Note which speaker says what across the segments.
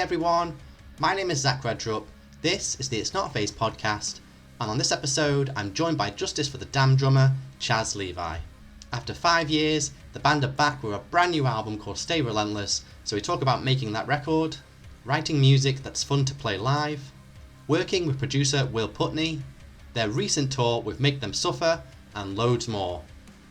Speaker 1: everyone, my name is Zach REDRUP, this is the It's Not a Phase podcast, and on this episode I'm joined by Justice for the Damned drummer, Levi. After 5 years, the band are back with a brand new album called Stay Relentless, so we talk about making that record, writing music that's fun to play live, working with producer Will Putney, their recent tour with Make Them Suffer, and loads more.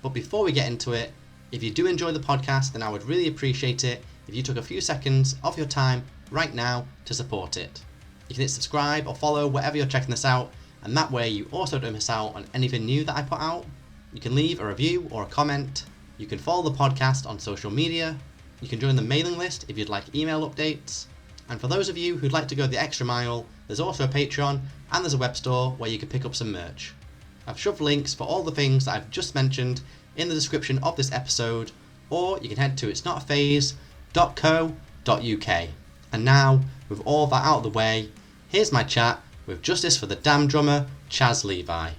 Speaker 1: But before we get into it, if you do enjoy the podcast, then I would really appreciate it if you took a few seconds of your time right now to support it. You can hit subscribe or follow wherever you're checking this out, and that way you also don't miss out on anything new that I put out. You can leave a review or a comment. You can follow the podcast on social media. You can join the mailing list if you'd like email updates. And for those of you who'd like to go the extra mile, there's also a Patreon and there's a web store where you can pick up some merch. I've shoved links for all the things that I've just mentioned in the description of this episode, or you can head to itsnotaphase.co.uk. And now, with all that out of the way, here's my chat with Justice for the Damned drummer, Levi.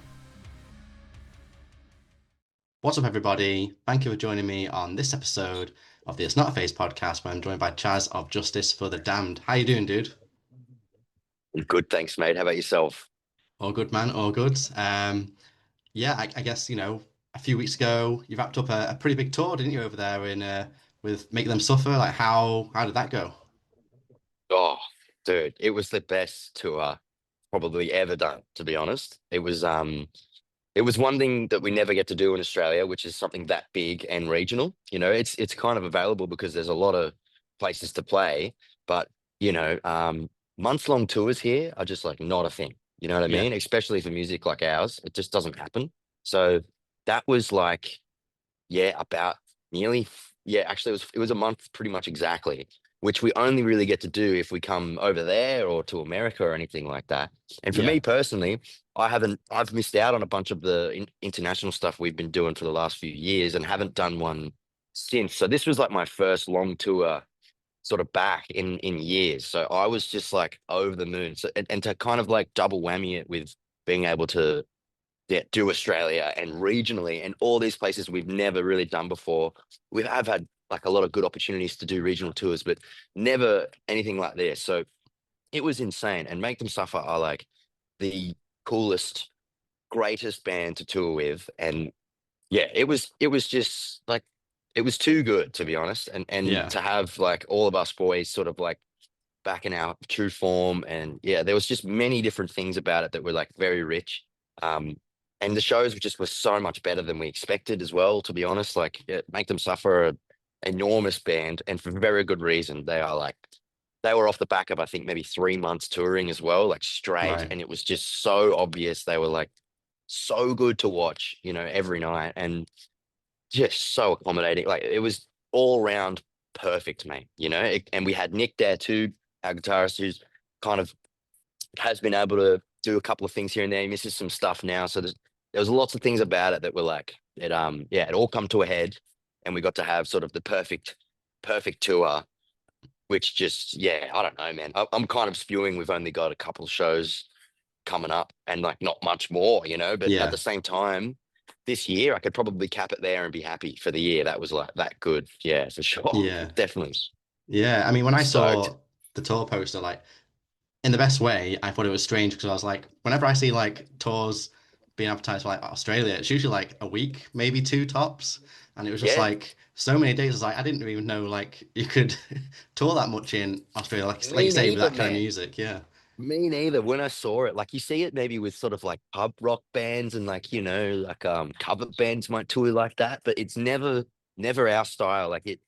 Speaker 1: What's up, everybody? Thank you for joining me on this episode of the It's Not a Phase podcast, where I'm joined by Chaz of Justice for the Damned. How you doing, dude?
Speaker 2: Good, thanks, mate. How about yourself?
Speaker 1: All good, man. All good. I guess, a few weeks ago, you wrapped up a pretty big tour, didn't you, over there in with Make Them Suffer? Like, how did that go?
Speaker 2: Oh, dude, it was the best tour probably ever done, to be honest. It was one thing that we never get to do in Australia, which is something that big and regional. It's kind of available because there's a lot of places to play, but month-long tours here are just like not a thing. You know what I
Speaker 1: Yeah.
Speaker 2: mean? Especially for music like ours, it just doesn't happen. So that was like, about nearly, actually it was a month pretty much exactly, which we only really get to do if we come over there or to America or anything like that. And for
Speaker 1: Yeah.
Speaker 2: me personally, I've missed out on a bunch of the international stuff we've been doing for the last few years and haven't done one since. So this was like my first long tour sort of back in years. So I was just like over the moon. So and to kind of like double whammy it with being able to do Australia and regionally and all these places we've never really done before. I've had like a lot of good opportunities to do regional tours, but never anything like this. So it was insane. And Make Them Suffer are like the coolest, greatest band to tour with. And yeah, it was just like it was too good, to be honest. And
Speaker 1: Yeah.
Speaker 2: to have like all of us boys sort of like back in our true form. And yeah, there was just many different things about it that were like very rich. And the shows just were so much better than we expected as well, to be honest. Like, Make Them Suffer are an enormous band, and for very good reason. They were off the back of, I think, maybe 3 months touring as well, like straight.
Speaker 1: Right.
Speaker 2: And it was just so obvious. They were like so good to watch, every night, and just so accommodating. Like, it was all round perfect, mate, and we had Nick there too, our guitarist, who's kind of has been able to do a couple of things here and there. He misses some stuff now. So there was lots of things about it that were like, it all come to a head, and we got to have sort of the perfect tour, which just, I don't know, man. I'm kind of spewing. We've only got a couple shows coming up and like not much more, but at
Speaker 1: Yeah.
Speaker 2: the same time, this year I could probably cap it there and be happy for the year. That was like that good. Yeah, for sure.
Speaker 1: Yeah.
Speaker 2: Definitely.
Speaker 1: Yeah. I mean, when I
Speaker 2: Stoked.
Speaker 1: saw the tour poster, like, in the best way, I thought it was strange because I was like, whenever I see like tours being advertised for like Australia, it's usually like a week, maybe two tops. And it was just
Speaker 2: Yeah,
Speaker 1: like so many days. I was like, I didn't even know like you could tour that much in Australia, like you
Speaker 2: me
Speaker 1: say, with
Speaker 2: neither,
Speaker 1: that kind of
Speaker 2: man.
Speaker 1: music. Yeah.
Speaker 2: Me neither. When I saw it, like you see it maybe with sort of like pub rock bands and like, like cover bands might tour like that, but it's never our style. Like it,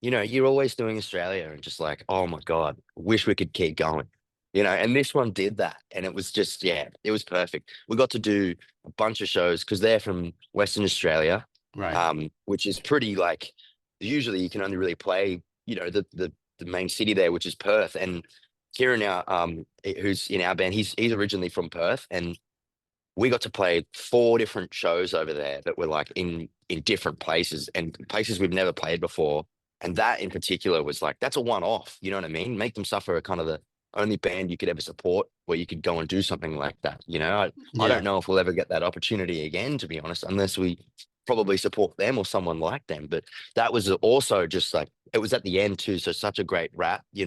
Speaker 2: you're always doing Australia and just like, oh my God, wish we could keep going. And this one did that. And it was just, it was perfect. We got to do a bunch of shows because they're from Western Australia,
Speaker 1: Right.
Speaker 2: which is pretty like usually you can only really play, the main city there, which is Perth. And Kieran, who's in our band, he's originally from Perth, and we got to play 4 different shows over there that were like in different places and places we've never played before. And that in particular was like, that's a one-off. You know what I mean? Make Them Suffer are kind of the only band you could ever support where you could go and do something like that. I
Speaker 1: Yeah.
Speaker 2: don't know if we'll ever get that opportunity again, to be honest, unless we probably support them or someone like them. But that was also just like, it was at the end too. So such a great rap, we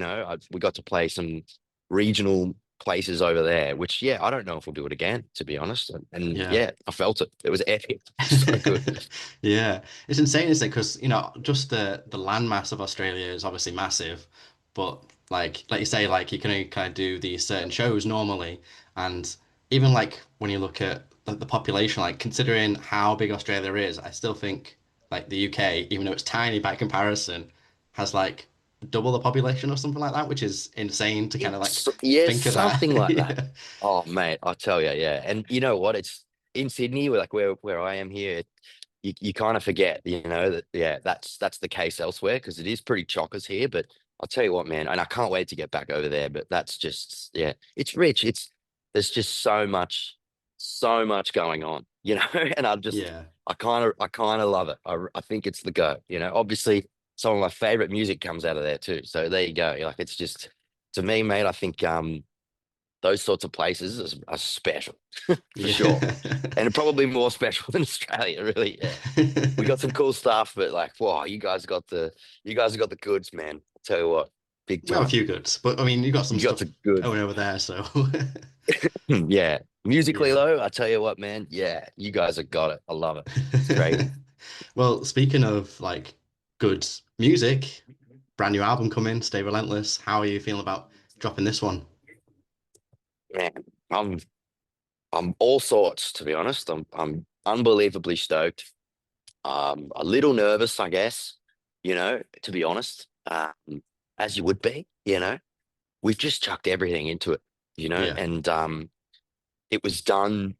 Speaker 2: got to play some regional places over there, which, yeah, I don't know if we'll do it again, to be honest. And
Speaker 1: Yeah.
Speaker 2: yeah, I felt it. It was epic. So good.
Speaker 1: Yeah, it's insane, isn't it? Because just the landmass of Australia is obviously massive, but like you say, like you can only kind of do these certain shows normally, and even like when you look at the population, like considering how big Australia is, I still think like the UK, even though it's tiny by comparison, has like double the population or something like that, which is insane to kind of like
Speaker 2: Yeah,
Speaker 1: think of that.
Speaker 2: something like that.
Speaker 1: Yeah,
Speaker 2: Oh, mate, I tell you, yeah. And you know what? It's in Sydney, like where I am here. You kind of forget, that yeah, that's the case elsewhere because it is pretty chockers here. But I'll tell you what, man, and I can't wait to get back over there. But that's just, yeah, it's rich. There's just so much going on, and
Speaker 1: yeah,
Speaker 2: I kind of love it. I think it's the go. Obviously some of my favorite music comes out of there too. So there you go. Like it's just to me, mate. I think those sorts of places are special for sure,
Speaker 1: yeah.
Speaker 2: and probably more special than Australia. Really, yeah. We got some cool stuff, but like, wow, you guys got the goods, man. I'll tell you what, big
Speaker 1: We have a
Speaker 2: time.
Speaker 1: few goods, but I mean, you got some
Speaker 2: You got
Speaker 1: stuff
Speaker 2: the goods.
Speaker 1: going over there, so
Speaker 2: Yeah. Musically
Speaker 1: yeah.
Speaker 2: though, I tell you what, man, yeah, you guys have got it. I love it. It's crazy.
Speaker 1: Well, speaking of like good music, brand new album coming, Stay Relentless. How are you feeling about dropping this one?
Speaker 2: Man, I'm I'm all sorts, to be honest. I'm unbelievably stoked. A little nervous, I guess, to be honest. As you would be. We've just chucked everything into it.
Speaker 1: Yeah,
Speaker 2: And it was done,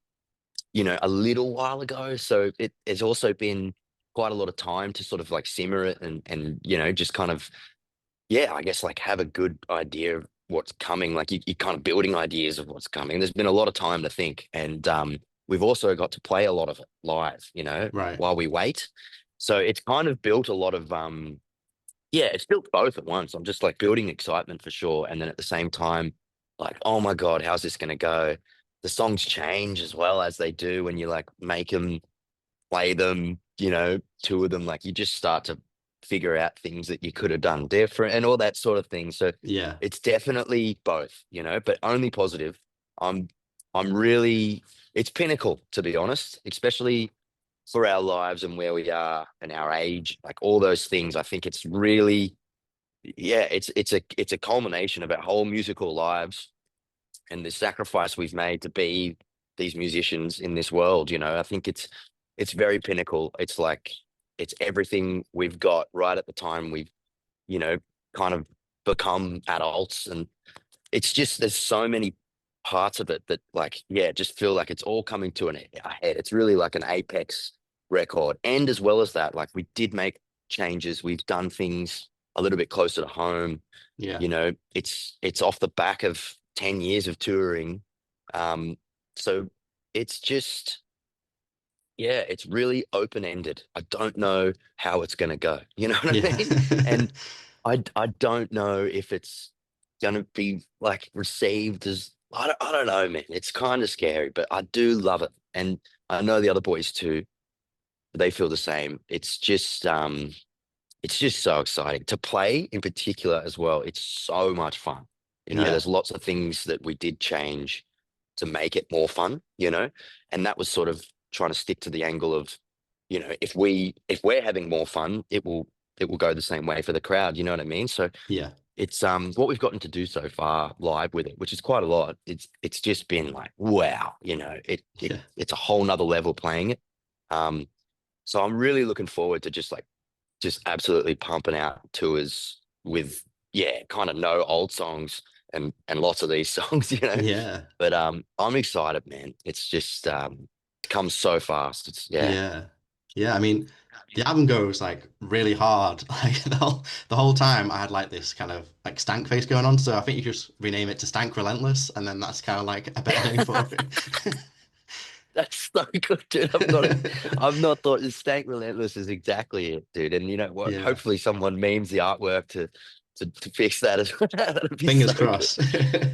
Speaker 2: a little while ago. So it's also been quite a lot of time to sort of like simmer it and just kind of, yeah, I guess like have a good idea of what's coming. Like you're kind of building ideas of what's coming. There's been a lot of time to think. And we've also got to play a lot of it live,
Speaker 1: right.
Speaker 2: while we wait. So it's kind of built a lot of yeah, it's built both at once. I'm just like building excitement for sure. And then at the same time, like, oh my God, how's this going to go? The songs change as well as they do when you like make them, play them, two of them, like you just start to figure out things that you could have done different and all that sort of thing. So
Speaker 1: Yeah,
Speaker 2: it's definitely both, but only positive. I'm, I'm really, it's pinnacle to be honest, especially for our lives and where we are and our age, like all those things. I think it's really, yeah, it's a culmination of our whole musical lives and the sacrifice we've made to be these musicians in this world. I think it's very pinnacle. It's like it's everything we've got right at the time we've, you know, kind of become adults. And it's just there's so many parts of it that like, yeah, just feel like it's all coming to a head. It's really like an apex record. And as well as that, like we did make changes. We've done things a little bit closer to home.
Speaker 1: yeah,
Speaker 2: It's off the back of 10 years of touring. So it's just, yeah, it's really open-ended. I don't know how it's going to go. You know what I
Speaker 1: yeah.
Speaker 2: mean? And I don't know if it's going to be like received as, I don't know, man. It's kind of scary, but I do love it. And I know the other boys too, they feel the same. It's just so exciting to play in particular as well. It's so much fun.
Speaker 1: Yeah,
Speaker 2: There's lots of things that we did change to make it more fun, and that was sort of trying to stick to the angle of, if we're having more fun, it will go the same way for the crowd. You know what I mean? So
Speaker 1: yeah,
Speaker 2: it's what we've gotten to do so far live with it, which is quite a lot. It's just been like, wow,
Speaker 1: yeah,
Speaker 2: it's a whole nother level playing it. Um, so I'm really looking forward to just absolutely pumping out tours with, yeah, kind of no old songs and lots of these songs.
Speaker 1: yeah,
Speaker 2: But I'm excited, man. It's just comes so fast. It's yeah.
Speaker 1: yeah, yeah. I mean, the album goes like really hard. Like the whole time, I had like this kind of like stank face going on. So I think you just rename it to Stank Relentless, and then that's kind of like a better name for it.
Speaker 2: That's so good, dude. I've not thought the Stank Relentless is exactly it, dude. And you know what?
Speaker 1: Yeah,
Speaker 2: Hopefully someone memes the artwork to fix that as well. That'd be
Speaker 1: fingers
Speaker 2: so good.
Speaker 1: crossed.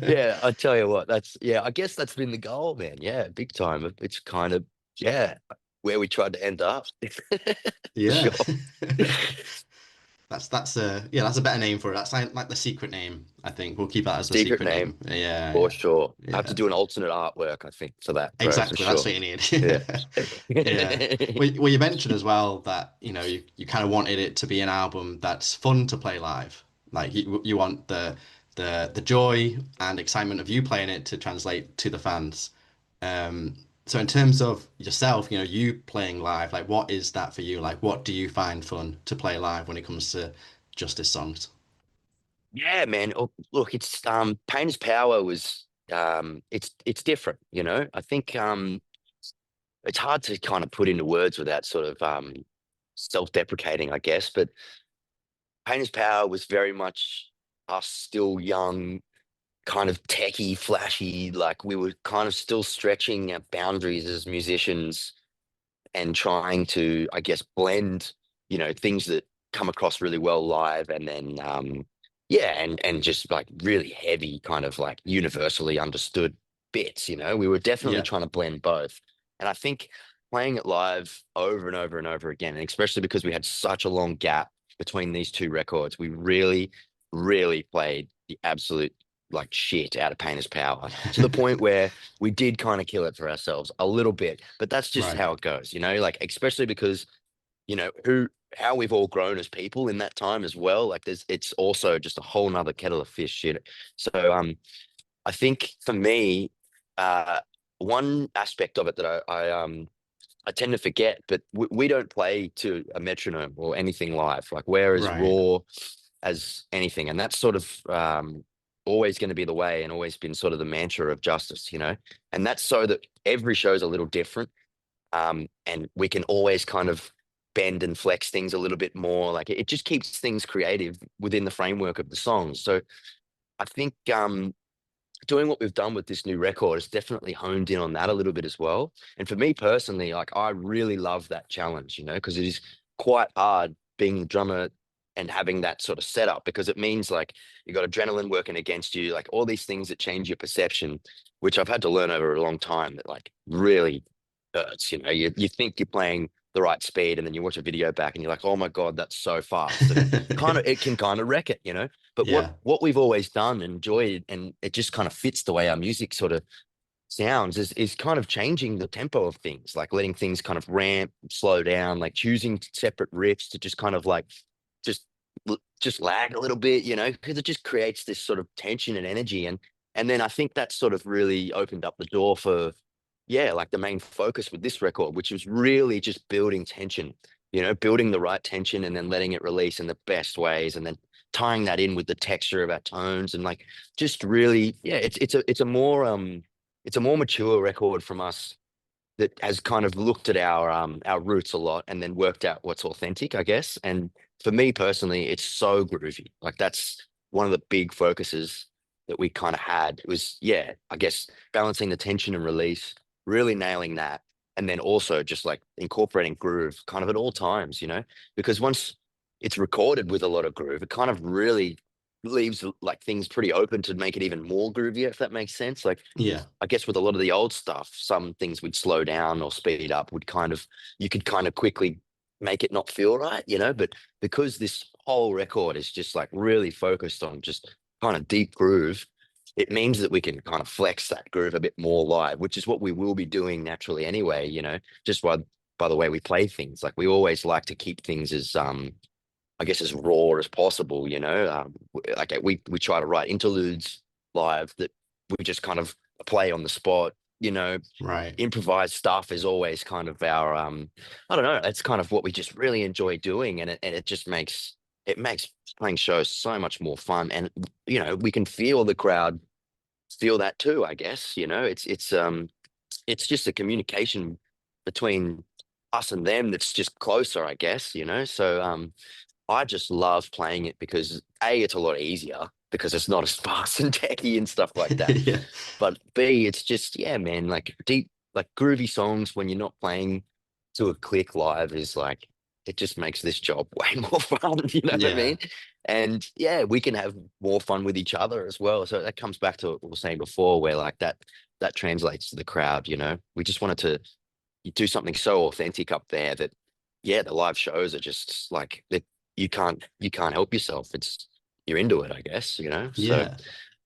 Speaker 2: Yeah, I tell you what, I guess that's been the goal, man. Yeah, big time. It's kind of, yeah. where we tried to end up. For
Speaker 1: Yeah.
Speaker 2: sure.
Speaker 1: That's a better name for it. That's like the secret name, I think. We'll keep that as the
Speaker 2: Secret
Speaker 1: secret
Speaker 2: name,
Speaker 1: name. Yeah,
Speaker 2: for
Speaker 1: yeah.
Speaker 2: sure. I have to
Speaker 1: Yeah.
Speaker 2: do an alternate artwork, I think, for that, bro, for
Speaker 1: Exactly. That's
Speaker 2: sure.
Speaker 1: what you need.
Speaker 2: Yeah.
Speaker 1: Yeah. Well, you mentioned as well that, you kind of wanted it to be an album that's fun to play live. Like you want the joy and excitement of you playing it to translate to the fans. So in terms of yourself, you playing live, like what is that for you? Like what do you find fun to play live when it comes to Justice songs?
Speaker 2: Yeah, man. Oh, look, it's Pain's Power was it's different, you know. I think it's hard to kind of put into words without sort of self-deprecating, I guess. But Pain's Power was very much us still young, kind of techie, flashy, like we were kind of still stretching our boundaries as musicians and trying to, I guess, blend, things that come across really well live and then yeah, and just like really heavy, kind of like universally understood bits, We were definitely
Speaker 1: Yeah.
Speaker 2: trying to blend both. And I think playing it live over and over and over again, and especially because we had such a long gap between these two records, we really, really played the absolute like shit out of Painter's Power to the point where we did kind of kill it for ourselves a little bit, but that's just
Speaker 1: Right.
Speaker 2: how it goes, like especially because, who how we've all grown as people in that time as well. Like it's also just a whole nother kettle of fish shit. So I think for me, uh one aspect of it that I tend to forget, but we don't play to a metronome or anything live. Like we're as
Speaker 1: Right.
Speaker 2: raw as anything, and that's sort of always going to be the way, and always been sort of the mantra of Justice, And that's so that every show is a little different, and we can always kind of bend and flex things a little bit more. Like it just keeps things creative within the framework of the songs. So I think doing what we've done with this new record has definitely honed in on that a little bit as well. And for me personally, like I really love that challenge, because it is quite hard being the drummer and having that sort of setup, because it means like you got adrenaline working against you, like all these things that change your perception, which I've had to learn over a long time, that like really hurts. You think you're playing the right speed, and then you watch a video back and you're like, oh my God, that's so fast. And it can kind of wreck it. But what
Speaker 1: Yeah.
Speaker 2: what we've always done and enjoyed, and it just kind of fits the way our music sort of sounds, is kind of changing the tempo of things, like letting things kind of ramp, slow down, like choosing separate riffs to just kind of like just just lag a little bit, because it just creates this sort of tension and energy. And then I think that sort of really opened up the door for, yeah, like the main focus with this record, which was really just building tension, building the right tension and then letting it release in the best ways, and then tying that in with the texture of our tones, and like just really, yeah, it's a more mature record from us, that has kind of looked at our roots a lot and then worked out what's authentic, I guess. And for me personally, it's so groovy. Like that's one of the big focuses that we kind of had. It was, yeah, I guess balancing the tension and release, really nailing that. And then also just like incorporating groove kind of at all times, because once it's recorded with a lot of groove, it kind of really leaves like things pretty open to make it even more groovier, if that makes sense. Like
Speaker 1: Yeah.
Speaker 2: I guess with a lot of the old stuff, some things would slow down or speed up, you could kind of quickly make it not feel right, But because this whole record is just like really focused on just kind of deep groove, it means that we can kind of flex that groove a bit more live, which is what we will be doing naturally anyway, just by the way we play things. Like we always like to keep things as I guess as raw as possible, like we try to write interludes live that we just kind of play on the spot,
Speaker 1: Right.
Speaker 2: improvised stuff is always kind of our I don't know, it's kind of what we just really enjoy doing, and it just makes playing shows so much more fun. And we can feel the crowd feel that too, I guess. It's just a communication between us and them that's just closer, I guess. So I just love playing it because A, it's a lot easier because it's not as fast and techy and stuff like that.
Speaker 1: Yeah.
Speaker 2: But B, it's just, yeah, man, like deep, like groovy songs when you're not playing to a click live is like, it just makes this job way more fun. You know what I
Speaker 1: Yeah.
Speaker 2: mean? And yeah, we can have more fun with each other as well. So that comes back to what we were saying before, where like that translates to the crowd. We just wanted to, you do something so authentic up there that, yeah, the live shows are just like that. You can't help yourself. It's you're into it, I guess, So
Speaker 1: Yeah.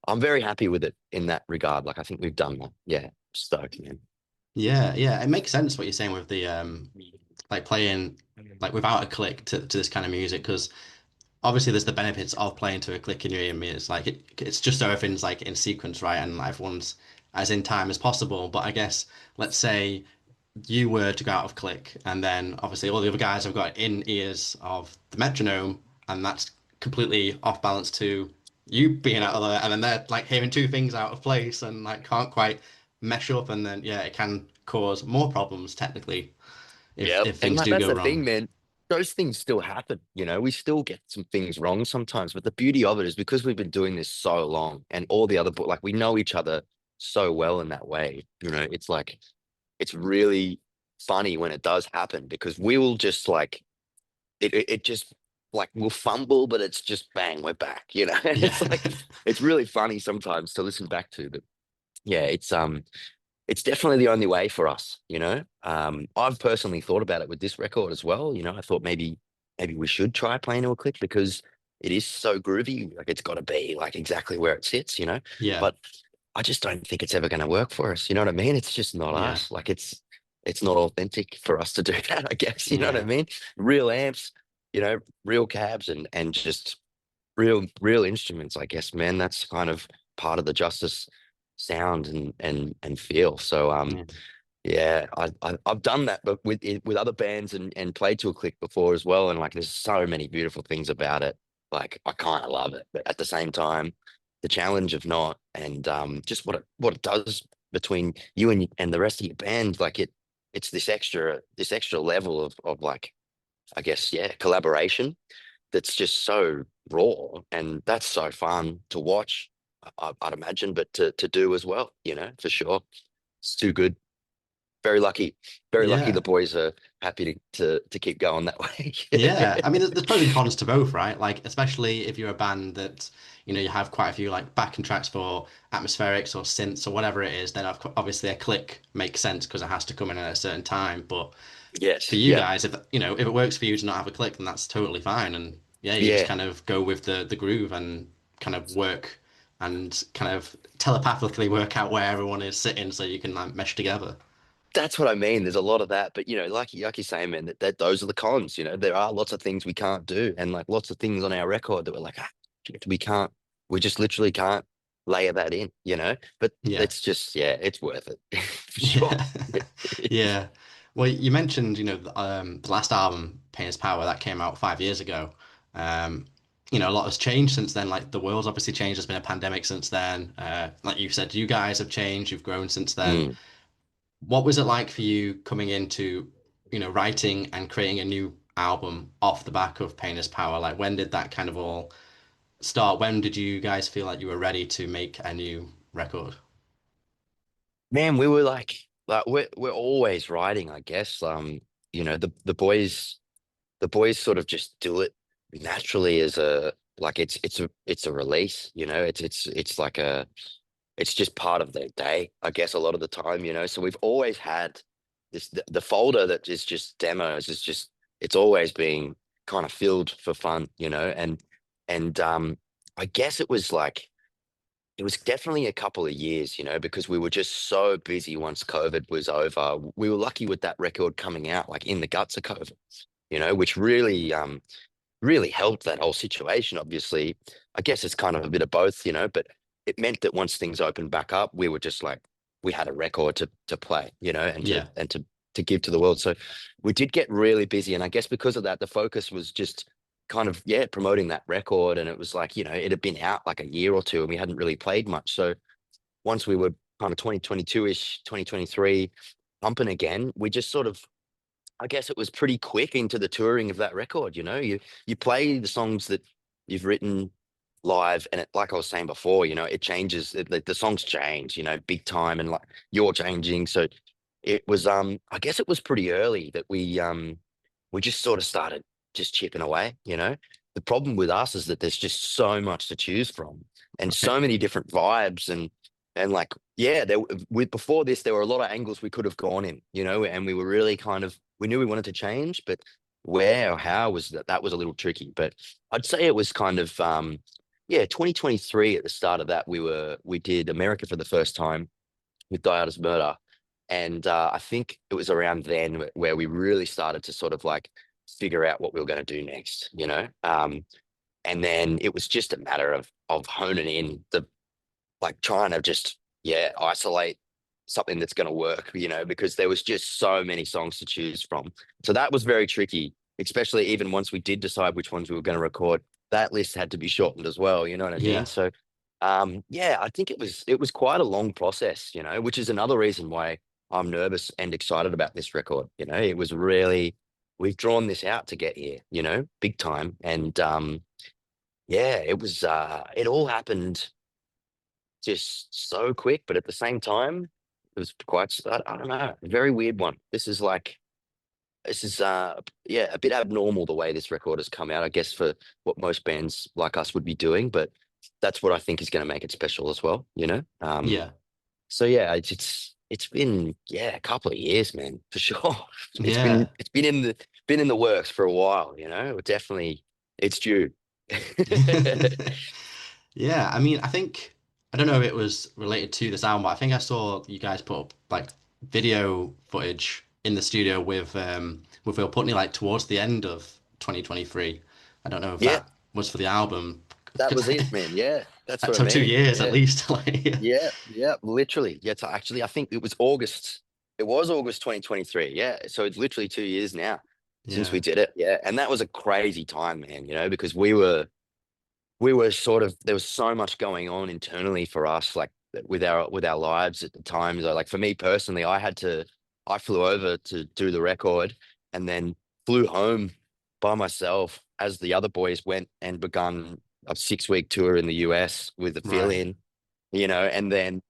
Speaker 2: I'm very happy with it in that regard. Like I think we've done that. Yeah, stoked, man.
Speaker 1: Yeah, yeah, it makes sense what you're saying with the like playing like without a click to this kind of music because obviously there's the benefits of playing to a click in your ear. I mean, it's like it's just so everything's like in sequence, right? And everyone's as in time as possible. But I guess let's say you were to go out of click, and then obviously all the other guys have got in ears of the metronome, and that's completely off balance to you being out of there, and then they're like hearing two things out of place and like can't quite mesh up, and then yeah, it can cause more problems technically
Speaker 2: Yeah.
Speaker 1: if
Speaker 2: And
Speaker 1: things
Speaker 2: like
Speaker 1: do
Speaker 2: that's
Speaker 1: go
Speaker 2: the
Speaker 1: wrong.
Speaker 2: thing, man. Those things still happen, We still get some things wrong sometimes, but the beauty of it is because we've been doing this so long and all the other, like we know each other so well in that way, it's like it's really funny when it does happen because we will just like it just like we'll fumble, but it's just bang, we're back, And
Speaker 1: Yeah,
Speaker 2: it's like it's really funny sometimes to listen back to, but yeah, it's definitely the only way for us, I've personally thought about it with this record as well. I thought maybe we should try playing to a click because it is so groovy. Like it's got to be like exactly where it sits.
Speaker 1: yeah,
Speaker 2: But I just don't think it's ever going to work for us. You know what I mean? It's just not
Speaker 1: yeah,
Speaker 2: us. Like it's not authentic for us to do that, I guess. You know what I
Speaker 1: yeah,
Speaker 2: mean? Real amps, real cabs and just real instruments, I guess, man. That's kind of part of the Justice sound and feel. So
Speaker 1: yeah,
Speaker 2: yeah, I've done that, but with other bands and played to a click before as well. And like, there's so many beautiful things about it. Like, I kind of love it, but at the same time, the challenge of not and just what it does between you and the rest of your band, like it's this extra level of like, I guess, yeah, collaboration that's just so raw and that's so fun to watch. I'd imagine, but to do as well, for sure. It's too good. Very lucky. Very lucky the
Speaker 1: yeah.
Speaker 2: boys are happy to keep going that way.
Speaker 1: Yeah, I mean, there's pros and cons to both, right? Like, especially if you're a band that, you have quite a few like backing tracks for atmospherics or synths or whatever it is, then obviously a click makes sense because it has to come in at a certain time. But for
Speaker 2: Yes.
Speaker 1: you
Speaker 2: Yeah.
Speaker 1: guys, if it works for you to not have a click, then that's totally fine. And yeah, you just
Speaker 2: Yeah.
Speaker 1: kind of go with the groove and kind of work and kind of telepathically work out where everyone is sitting so you can like mesh together.
Speaker 2: That's what I mean. There's a lot of that, but like you say, man, that those are the cons. There are lots of things we can't do, and like lots of things on our record that we're like, shit, we can't, we just literally can't layer that in. But
Speaker 1: Yeah.
Speaker 2: it's just, yeah, it's worth it for sure.
Speaker 1: Yeah. Yeah. Well, you mentioned, the last album, Pain is Power, that came out 5 years ago. Um, a lot has changed since then. Like the world's obviously changed. There's been a pandemic since then. Like you said, you guys have changed. You've grown since then.
Speaker 2: Mm.
Speaker 1: What was it like for you coming into, writing and creating a new album off the back of Pain is Power? Like when did that kind of all start? When did you guys feel like you were ready to make a new record?
Speaker 2: Man, we were like we're always writing, I guess. The boys sort of just do it naturally as a like it's a release, it's like it's just part of their day, I guess, a lot of the time, so we've always had the folder that is just demos is just it's always being kind of filled for fun, and I guess it was definitely a couple of years, because we were just so busy once COVID was over. We were lucky with that record coming out like in the guts of COVID, which really helped that whole situation. Obviously, I guess it's kind of a bit of both, but it meant that once things opened back up, we were just like we had a record to play, and to
Speaker 1: Yeah.
Speaker 2: and to give to the world. So we did get really busy, and I guess because of that, the focus was just kind of promoting that record, and it was like it had been out like a year or two, and we hadn't really played much. So once we were kind of 2022-ish, 2023 pumping again, we just sort of I guess it was pretty quick into the touring of that record. You play the songs that you've written live, and like I was saying before, it changes. The songs change, big time, and like you're changing. So it was, I guess it was pretty early that we just sort of started just chipping away. The problem with us is that there's just so much to choose from, and
Speaker 1: Right.
Speaker 2: so many different vibes, and And like, yeah, with before this, there were a lot of angles we could have gone in, and we were really kind of, we knew we wanted to change, but where or how was that was a little tricky. But I'd say it was kind of, yeah, 2023 at the start of that, we did America for the first time with Dioda's Murder. And I think it was around then where we really started to sort of like figure out what we were going to do next. And then it was just a matter of honing in the like trying to just isolate something that's going to work, because there was just so many songs to choose from. So that was very tricky, especially even once we did decide which ones we were going to record. That list had to be shortened as well. You know what I mean?
Speaker 1: Yeah.
Speaker 2: So, yeah, I think it was quite a long process, which is another reason why I'm nervous and excited about this record. It was really we've drawn this out to get here, big time, and yeah, it all happened just so quick, but at the same time, it was quite, I don't know, a very weird one. This is yeah, a bit abnormal the way this record has come out, I guess, for what most bands like us would be doing, but that's what I think is going to make it special as well.
Speaker 1: Yeah.
Speaker 2: So yeah, it's been a couple of years, man, for sure. It's
Speaker 1: Yeah.
Speaker 2: been it's been in the works for a while. Definitely it's due.
Speaker 1: Yeah, I mean, I think I don't know if it was related to this album, but I think I saw you guys put up like video footage in the studio with Will Putney like towards the end of 2023. I don't know if
Speaker 2: Yeah,
Speaker 1: that was for the album
Speaker 2: that
Speaker 1: because
Speaker 2: was it, man. Yeah, that's
Speaker 1: that
Speaker 2: what I
Speaker 1: took two
Speaker 2: mean.
Speaker 1: years at
Speaker 2: Yeah.
Speaker 1: least. Like,
Speaker 2: Yeah, yeah, literally. Yeah, so actually, I think it was August. It was August 2023. Yeah, so it's literally 2 years now since we
Speaker 1: yeah,
Speaker 2: did it. Yeah, and that was a crazy time, man. Because we were sort of there was so much going on internally for us, like with our lives at the time. So, like for me personally, I flew over to do the record, and then flew home by myself as the other boys went and begun a 6-week tour in the US with the
Speaker 1: right.
Speaker 2: fill in, and then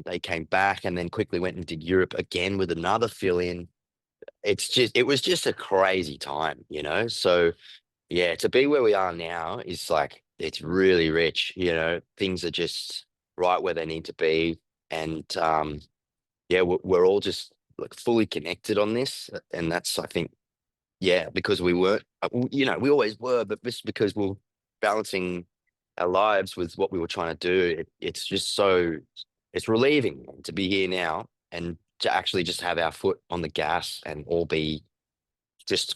Speaker 2: they came back and then quickly went and did Europe again with another fill in. It was just a crazy time. So yeah, to be where we are now is like it's really rich. Things are just right where they need to be. And yeah, we're all just like fully connected on this. And that's, I think, yeah, because we weren't, we always were, but just because we're balancing our lives with what we were trying to do, it's relieving to be here now and to actually just have our foot on the gas and all be just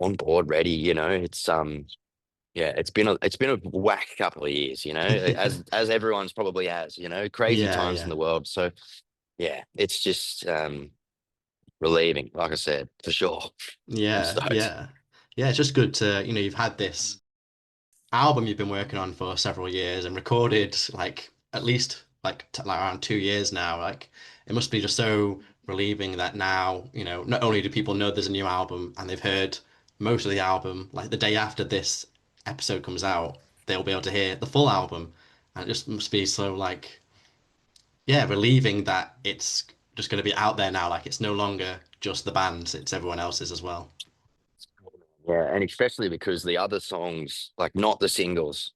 Speaker 2: on board ready. Yeah, it's been a whack couple of years, as everyone's probably has, crazy
Speaker 1: Yeah,
Speaker 2: times in
Speaker 1: yeah.
Speaker 2: the world. So yeah, it's just relieving, like I said, for sure. I'm
Speaker 1: Yeah,
Speaker 2: stoked.
Speaker 1: yeah. Yeah, it's just good to, you've had this album you've been working on for several years and recorded like at least like around 2 years now. Like it must be just so relieving that now, not only do people know there's a new album and they've heard most of the album, like the day after this episode comes out, they'll be able to hear the full album. And it just must be so like, yeah, relieving that it's just going to be out there now. Like it's no longer just the band's, it's everyone else's as well.
Speaker 2: Yeah, and especially because the other songs, like not the singles,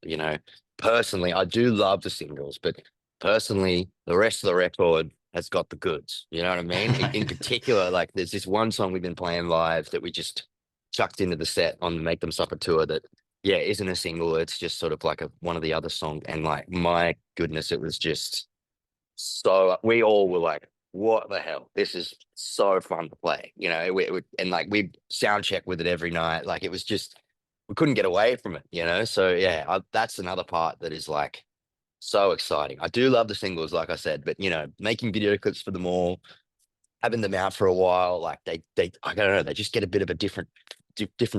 Speaker 2: personally, I do love the singles, but personally, the rest of the record has got the goods. You know what I mean? In
Speaker 1: Right.
Speaker 2: particular, like there's this one song we've been playing live that we just chucked into the set on Make Them Suffer tour that, yeah, isn't a single. It's just sort of like one of the other songs. And like, my goodness, it was just so we all were like, "What the hell? This is so fun to play." And like we sound check with it every night. Like it was just we couldn't get away from it. So yeah, that's another part that is like so exciting. I do love the singles, like I said, but making video clips for them all, having them out for a while, like they I don't know, they just get a bit of a different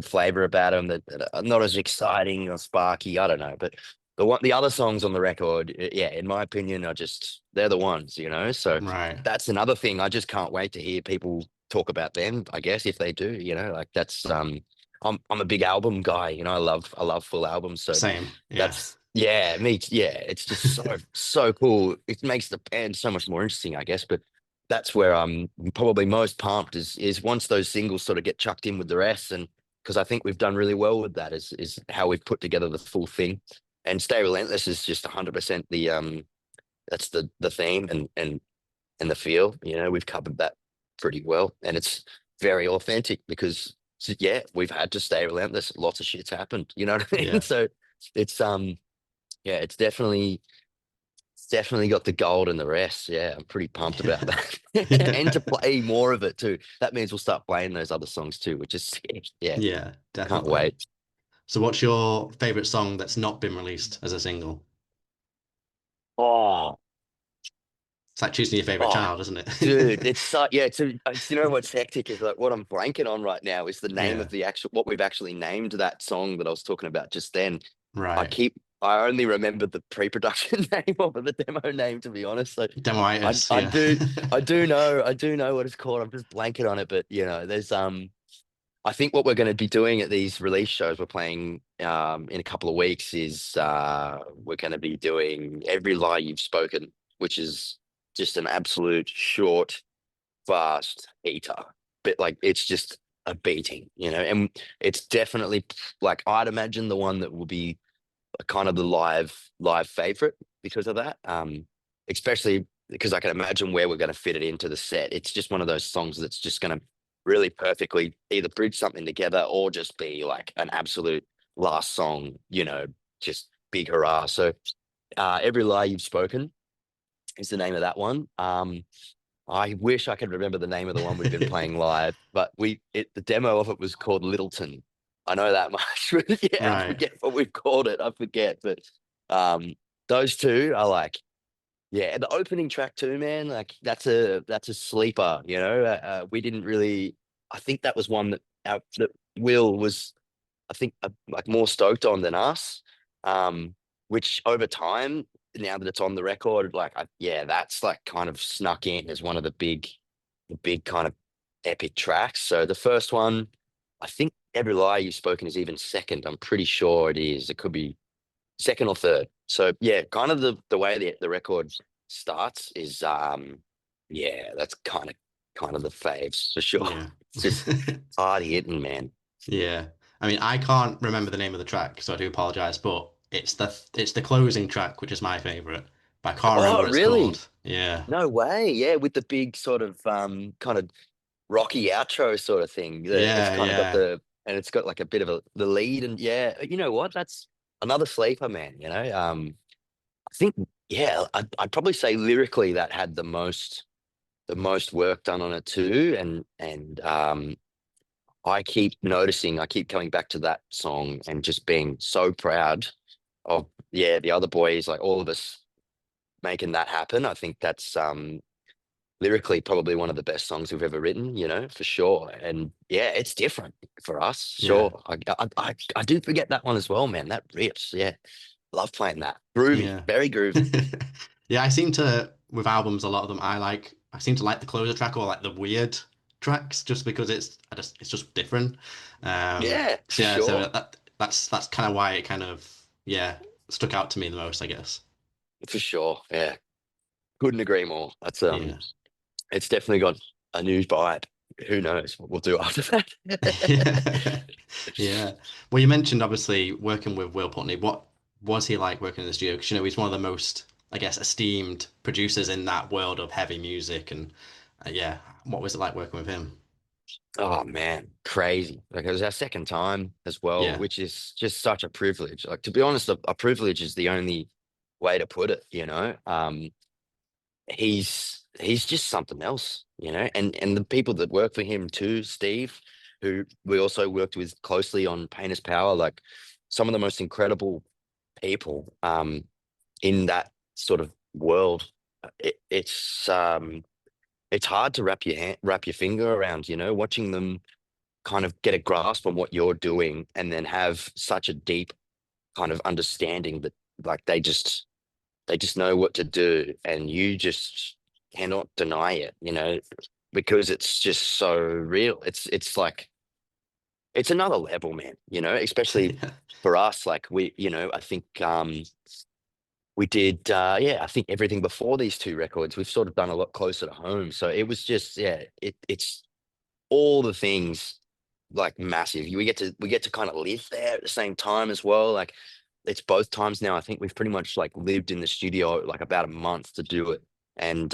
Speaker 2: flavor about them that are not as exciting or sparky. I don't know, but the other songs on the record, yeah, in my opinion, are just they're the ones. So
Speaker 1: Right.
Speaker 2: that's another thing. I just can't wait to hear people talk about them. I guess if they do, like that's I'm a big album guy. I love full albums. So
Speaker 1: Same. Yeah.
Speaker 2: that's yeah, yeah. It's just so cool. It makes the band so much more interesting, I guess. But that's where I'm probably most pumped is once those singles sort of get chucked in with the rest, and because I think we've done really well with that is how we've put together the full thing. And Stay Relentless is just 100% that's the theme and the feel. We've covered that pretty well, and it's very authentic because yeah, we've had to stay relentless. Lots of shit's happened. You know what I mean?
Speaker 1: Yeah.
Speaker 2: So it's yeah, it's definitely got the gold and the rest. Yeah, I'm pretty pumped about
Speaker 1: Yeah.
Speaker 2: that.
Speaker 1: Yeah.
Speaker 2: And to play more of it too. That means we'll start playing those other songs too, which is sick. Yeah,
Speaker 1: Yeah,
Speaker 2: can't
Speaker 1: definitely.
Speaker 2: wait.
Speaker 1: So what's your favorite song that's not been released as a single?
Speaker 2: Oh,
Speaker 1: It's like choosing your favorite
Speaker 2: oh,
Speaker 1: child, isn't
Speaker 2: dude,
Speaker 1: it?
Speaker 2: it's so yeah. What's hectic is like what I'm blanking on right now is the name
Speaker 1: Yeah.
Speaker 2: of the actual what we've actually named that song that I was talking about just then. I
Speaker 1: Right.
Speaker 2: keep I only remember the pre-production name of it, the demo name, to be honest. So I
Speaker 1: Demoitis,
Speaker 2: I
Speaker 1: yeah.
Speaker 2: do I do know what it's called. I'm just blanking on it, but there's I think what we're going to be doing at these release shows we're playing in a couple of weeks is we're going to be doing Every Lie You've Spoken, which is just an absolute short, fast eater. But like it's just a beating, and it's definitely like I'd imagine the one that will be kind of the live favorite because of that. Especially because I can imagine where we're going to fit it into the set. It's just one of those songs that's just going to really perfectly either bridge something together or just be like an absolute last song, just big hurrah. So Every Lie You've Spoken is the name of that one. I wish I could remember the name of the one we've been playing live, but the demo of it was called Littleton. I know that much. Yeah, I
Speaker 1: Right.
Speaker 2: forget what we've called it. I forget, but um, those two are like, yeah, and the opening track too, man. Like that's a sleeper. We didn't really. I think that was one that Will was, I think, like more stoked on than us. Um, which over time, now that it's on the record, like, yeah, that's like kind of snuck in as one of the big kind of epic tracks. So the first one, I think Every Lie You've Spoken is even second. I'm pretty sure it is. It could be second or third. So yeah, kind of the way the record starts is yeah, that's kind of the faves for sure.
Speaker 1: Yeah.
Speaker 2: It's just hard hitting, man.
Speaker 1: Yeah. I mean, I can't remember the name of the track, so I do apologize, but it's the closing track, which is my favorite, but I can't remember
Speaker 2: Oh,
Speaker 1: what it's
Speaker 2: really?
Speaker 1: called. Yeah.
Speaker 2: No way. Yeah, with the big sort of kind of rocky outro sort of thing. It's
Speaker 1: Yeah,
Speaker 2: kind of got
Speaker 1: yeah.
Speaker 2: it's got like a bit of the lead, and yeah, you know what? That's another sleeper, man. I think yeah, I'd probably say lyrically that had the most work done on it too, and I keep coming back to that song and just being so proud of yeah the other boys, like all of us making that happen. I think that's lyrically probably one of the best songs we've ever written, for sure. And yeah, it's different for us,
Speaker 1: Yeah.
Speaker 2: sure. I do forget that one as well, man. That rips, yeah. Love playing that. Groovy,
Speaker 1: Yeah.
Speaker 2: very groovy.
Speaker 1: Yeah, I seem to with albums, a lot of them I seem to like the closer track or like the weird tracks just because it's just different.
Speaker 2: Yeah,
Speaker 1: So yeah, so
Speaker 2: sure.
Speaker 1: that's kind of why it kind of yeah stuck out to me the most, I guess.
Speaker 2: For sure. Yeah. Couldn't agree more. That's
Speaker 1: Yeah.
Speaker 2: it's definitely got a new vibe. Who knows what we'll do after that?
Speaker 1: Yeah. Yeah. Well, you mentioned obviously working with Will Putney. What was he like working in the studio? Because he's one of the most, I guess, esteemed producers in that world of heavy music. And yeah, what was it like working with him?
Speaker 2: Oh man, crazy. Like it was our second time as well,
Speaker 1: Yeah.
Speaker 2: which is just such a privilege. Like to be honest, a privilege is the only way to put it. He's just something else, and the people that work for him too, Steve, who we also worked with closely on Painter's Power, like some of the most incredible people in that sort of world. It's hard to wrap your finger around, watching them kind of get a grasp on what you're doing and then have such a deep kind of understanding that like they just know what to do and you just cannot deny it, because it's just so real. It's like it's another level, man, especially
Speaker 1: Yeah.
Speaker 2: for us. Like I think we did yeah, I think everything before these two records we've sort of done a lot closer to home. So it was just yeah, it's all the things like massive. We get to kind of live there at the same time as well. Like it's both times now. I think we've pretty much like lived in the studio like about a month to do it. And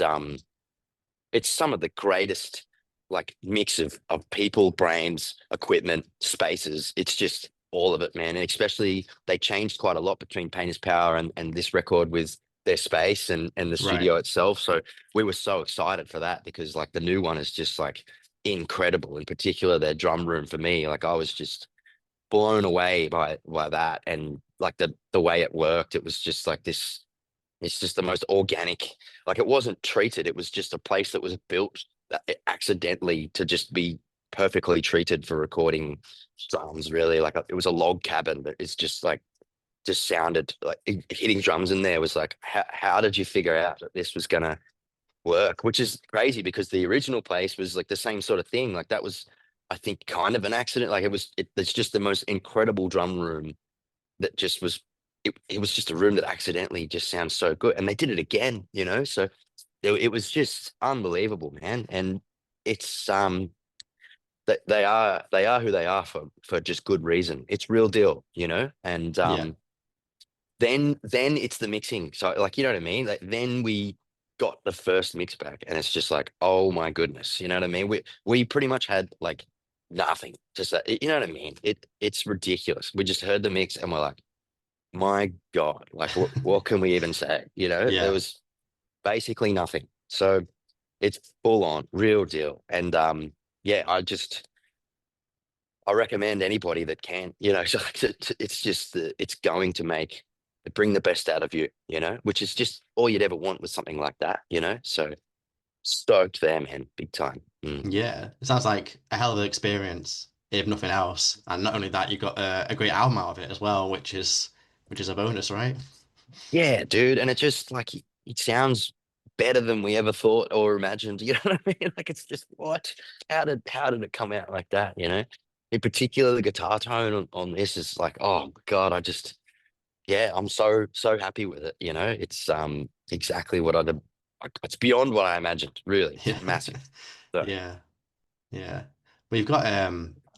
Speaker 2: it's some of the greatest like mix of people, brains, equipment, spaces. It's just all of it, man. And especially they changed quite a lot between Painter's Power and this record with their space and the
Speaker 1: Right.
Speaker 2: studio itself. So we were so excited for that because like the new one is just like incredible. In particular, their drum room for me, like I was just blown away by that and like the way it worked. It was just like this. It's just the most organic. Like it wasn't treated. It was just a place that was built accidentally to just be perfectly treated for recording drums. Really, like it was a log cabin that is just like just sounded like hitting drums in there was like how did you figure out that this was gonna work? Which is crazy because the original place was like the same sort of thing. Like that was, I think, kind of an accident. Like it's just the most incredible drum room that just was it was just a room that accidentally just sounds so good and they did it again, so it was just unbelievable, man. And it's that they are who they are for just good reason. It's real deal, and
Speaker 1: Yeah.
Speaker 2: then it's the mixing. So like, you know what I mean? Like then we got the first mix back and it's just like, oh my goodness, you know what I mean? We pretty much had like nothing to say, you know what I mean? It's ridiculous. We just heard the mix and we're like, my God, like what can we even say? There
Speaker 1: Yeah.
Speaker 2: was basically nothing. So it's full on, real deal. And yeah, I recommend anybody that can, so it's just it's going to bring the best out of you, which is just all you'd ever want with something like that, So stoked there, man, big time. Mm.
Speaker 1: Yeah. It sounds like a hell of an experience, if nothing else. And not only that, you got a great album out of it as well, which is a bonus, right?
Speaker 2: Yeah, dude. And it just like it sounds better than we ever thought or imagined. You know what I mean? Like it's just what? How did it come out like that? In particular, the guitar tone on this is like, oh God, yeah, I'm so happy with it. It's exactly what it's beyond what I imagined, really. It's
Speaker 1: Yeah.
Speaker 2: massive. So
Speaker 1: Yeah. Yeah. We've got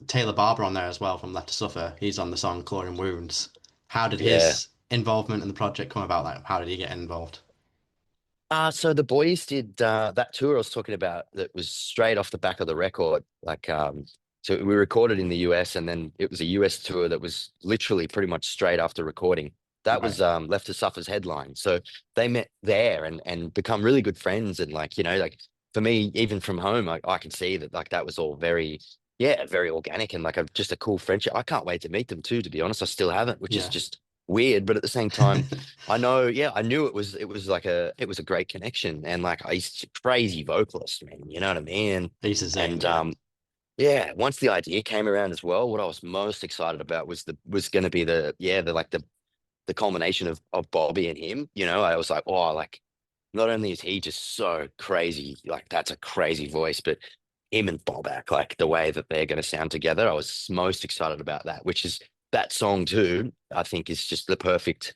Speaker 1: Taylor Barber on there as well from Left to Suffer. He's on the song Clawing Wounds. How did
Speaker 2: yeah.
Speaker 1: his involvement in the project come about? Like, how did he get involved?
Speaker 2: So the boys did that tour I was talking about that was straight off the back of the record. Like, so we recorded in the US and then it was a US tour that was literally pretty much straight after recording. That
Speaker 1: Right.
Speaker 2: was Left to Suffer's headline. So they met there and become really good friends. And like, like for me, even from home, I can see that like that was all very, yeah, very organic and like just a cool friendship. I can't wait to meet them too, to be honest. I still haven't, which is
Speaker 1: Yeah.
Speaker 2: just weird. But at the same time, I know, yeah, I knew it was like it was a great connection and like he's a crazy vocalist, man. You know what I mean?
Speaker 1: He's the same,
Speaker 2: And
Speaker 1: yeah.
Speaker 2: yeah, once the idea came around as well, what I was most excited about was going to be the culmination of Bobby and him. I was like, oh, like not only is he just so crazy, like that's a crazy voice, but him and Bobak, like the way that they're going to sound together, I was most excited about that, which is that song too, I think is just the perfect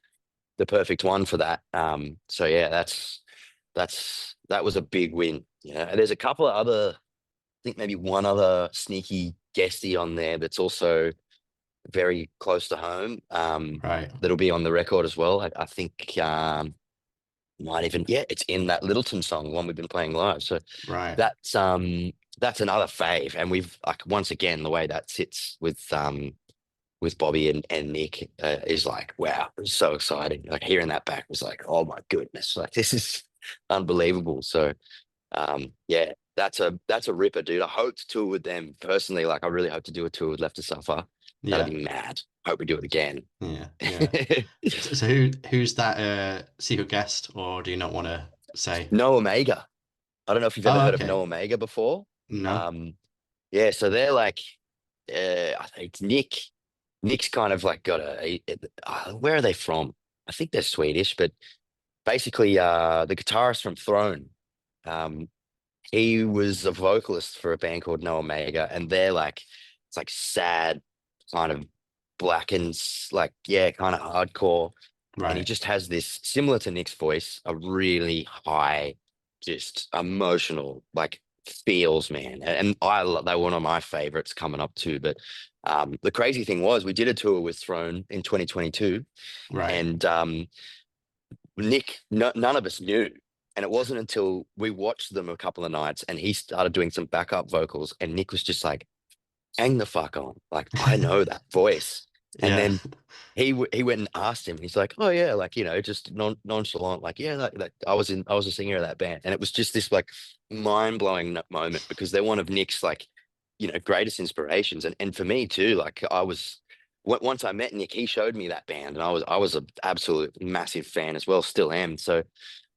Speaker 2: one for that. So yeah, that was a big win. And there's a couple of other, I think maybe one other sneaky guesty on there that's also very close to home.
Speaker 1: Right.
Speaker 2: That'll be on the record as well. I think might even yeah, it's in that Littleton song, one we've been playing live. So
Speaker 1: Right.
Speaker 2: that's another fave, and we've like once again the way that sits with Bobby and Nick is like, wow, it was so exciting. Like hearing that back was like, oh my goodness, like this is unbelievable. So yeah, that's a ripper, dude. I hope to tour with them personally. Like I really hope to do a tour with Left to Suffer. That'd
Speaker 1: Yeah.
Speaker 2: be mad. Hope we do it again.
Speaker 1: Yeah. Yeah. So who's that secret guest, or do you not want to say?
Speaker 2: No Omega. I don't know if you've ever
Speaker 1: Oh,
Speaker 2: heard of
Speaker 1: okay.
Speaker 2: No Omega before.
Speaker 1: No.
Speaker 2: Um, yeah, so they're like, I think it's Nick. Nick's kind of like got where are they from? I think they're Swedish, but basically, the guitarist from Throne, um, he was a vocalist for a band called No Omega, and they're like, it's like sad, kind of black and like, yeah, kind of hardcore. And he
Speaker 1: Right.
Speaker 2: just has this similar to Nick's voice, a really high, just emotional, like feels, man. And they were one of my favorites coming up too. But the crazy thing was we did a tour with Throne in 2022,
Speaker 1: Right.
Speaker 2: and Nick, no, none of us knew. And it wasn't until we watched them a couple of nights and he started doing some backup vocals, and Nick was just like, hang the fuck on. Like, I know that voice. And
Speaker 1: Yeah.
Speaker 2: then he went and asked him. He's like, oh yeah, like, just nonchalant, like, yeah, like I was a singer of that band. And it was just this like mind-blowing moment because they're one of Nick's like, greatest inspirations. And for me too, like once I met Nick, he showed me that band, and I was an absolute massive fan as well, still am. So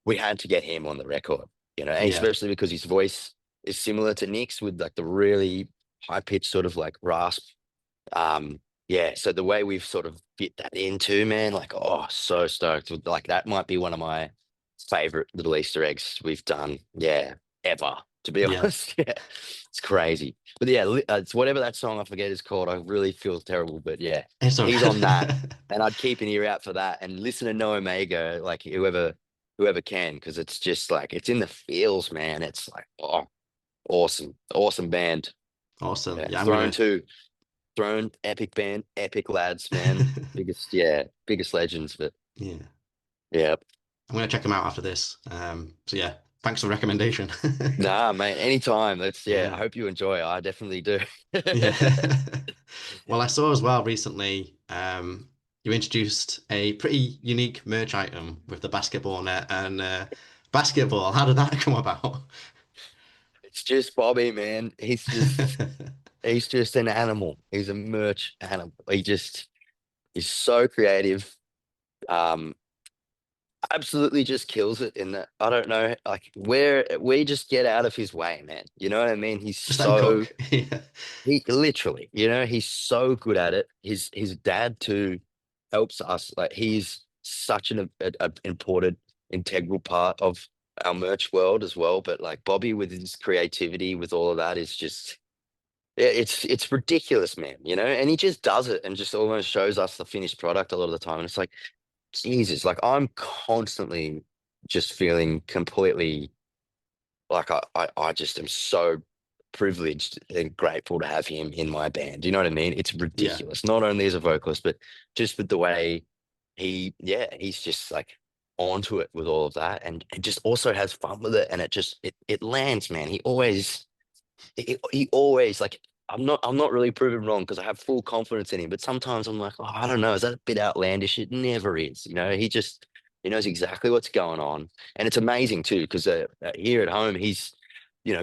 Speaker 2: we had to get him on the record, and
Speaker 1: Yeah.
Speaker 2: especially because his voice is similar to Nick's with like the really high pitched sort of like rasp. Yeah, so the way we've sort of fit that into, man, like, oh, so stoked. Like that might be one of my favorite little Easter eggs we've done, yeah, ever, to be
Speaker 1: Yeah.
Speaker 2: honest. Yeah, it's crazy. But yeah, it's whatever that song I forget is called. I really feel terrible, but yeah,
Speaker 1: It's all
Speaker 2: he's on that,
Speaker 1: good.
Speaker 2: and I'd keep an ear out for that and listen to No Omega, like whoever can, because it's just like it's in the feels, man. It's like, oh, awesome band.
Speaker 1: Awesome.
Speaker 2: Yeah,
Speaker 1: Yeah, I'm
Speaker 2: Throne
Speaker 1: gonna.
Speaker 2: too. Throne, epic band, epic lads, man. Biggest legends. But
Speaker 1: Yeah,
Speaker 2: yeah,
Speaker 1: I'm gonna check them out after this. So yeah, thanks for the recommendation.
Speaker 2: nah, man. Anytime. Yeah. I
Speaker 1: Yeah.
Speaker 2: hope you enjoy it. I definitely do.
Speaker 1: Yeah. Well, I saw as well recently, you introduced a pretty unique merch item with the basketball net and basketball. How did that come about?
Speaker 2: It's just Bobby, man. He's just an animal. He's a merch animal. He's so creative. Um, Absolutely just kills it in that. I don't know, like where we just get out of his way, man. You know what I mean?
Speaker 1: Just let him cook. Yeah.
Speaker 2: He literally, he's so good at it. His dad too helps us. Like he's such an important, integral part of our merch world as well. But like Bobby with his creativity, with all of that, is just yeah, it's ridiculous, man. And he just does it and just almost shows us the finished product a lot of the time. And it's like, Jesus, like I'm constantly just feeling completely like I just am so privileged and grateful to have him in my band. You know what I mean? It's
Speaker 1: Yeah.
Speaker 2: ridiculous. Not only as a vocalist, but just with the way he's just like onto it with all of that, and it just also has fun with it, and it lands, man. He always like I'm not really proven wrong because I have full confidence in him, but sometimes I'm like, oh, I don't know, is that a bit outlandish? It never is. He knows exactly what's going on, and it's amazing too because here at home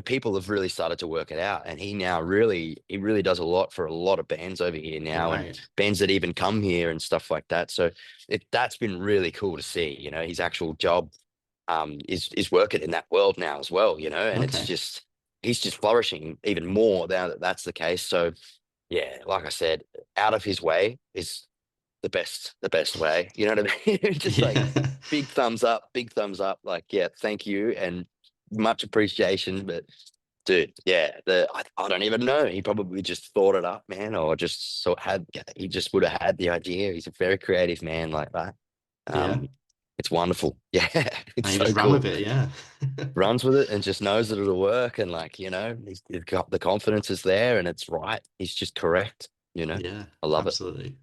Speaker 2: people have really started to work it out, and he really does a lot for a lot of bands over here now, and
Speaker 1: Right.
Speaker 2: bands that even come here and stuff like that. So that's been really cool to see. His actual job is working in that world now as well. And it's
Speaker 1: Okay.
Speaker 2: just he's just flourishing even more now that that's the case. So yeah, like I said, out of his way is the best way. You know what I mean? Just like
Speaker 1: Yeah.
Speaker 2: big thumbs up. Like, yeah, thank you and much appreciation. But dude, yeah, I don't even know. He probably just thought it up, man, or just he just would have had the idea. He's a very creative man like that.
Speaker 1: Yeah.
Speaker 2: Um, it's wonderful. Yeah, it's
Speaker 1: And you
Speaker 2: so
Speaker 1: just ran with
Speaker 2: cool.
Speaker 1: it. Yeah.
Speaker 2: Runs with it and just knows that it'll work, and like he's got the confidence is there and it's right. He's just correct.
Speaker 1: Yeah.
Speaker 2: I love it.
Speaker 1: Absolutely.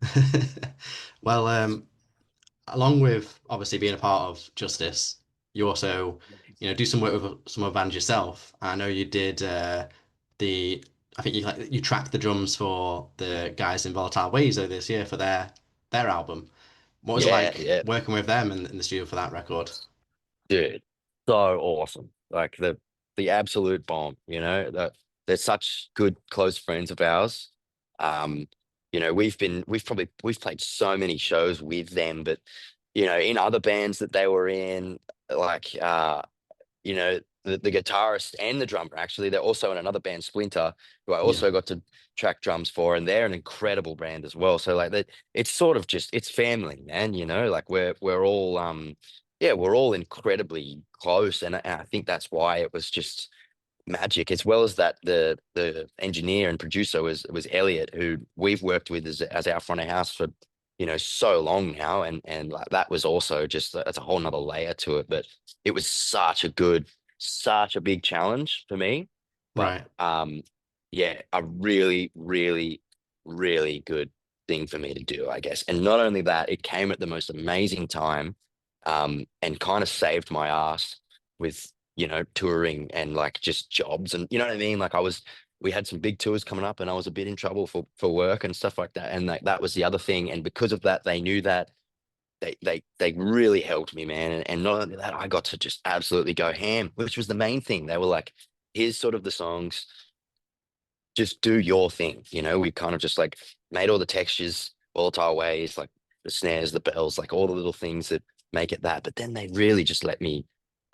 Speaker 1: Well, along with obviously being a part of Justice, you also, do some work with some of bands yourself. I know you did the, I think you tracked the drums for the guys in Volatile Ways earlier this year for their album. What was it
Speaker 2: Yeah,
Speaker 1: like
Speaker 2: yeah.
Speaker 1: working with them in the studio for that record?
Speaker 2: Dude, so awesome. Like the absolute bomb, that they're such good close friends of ours. Um, we've played so many shows with them, but in other bands that they were in, like the guitarist and the drummer, actually, they're also in another band, Splinter, who I
Speaker 1: Yeah.
Speaker 2: also got to track drums for, and they're an incredible band as well. So like that, it's sort of just it's family, man. Like we're all yeah, we're all incredibly close, and I think that's why it was just magic, as well as that the engineer and producer was Elliot, who we've worked with as our front of house for so long now, and like that was also just that's a whole nother layer to it. But it was such a big challenge for me. But
Speaker 1: Right.
Speaker 2: yeah, a really, really, really good thing for me to do, I guess. And not only that, it came at the most amazing time, and kind of saved my ass with, touring and like just jobs and you know what I mean? Like we had some big tours coming up and I was a bit in trouble for work and stuff like that. And like that was the other thing. And because of that, they knew that they really helped me, man. And not only that, I got to just absolutely go ham, which was the main thing. They were like, here's sort of the songs, just do your thing. We kind of just like made all the textures, volatile ways, like the snares, the bells, like all the little things that make it that. But then they really just let me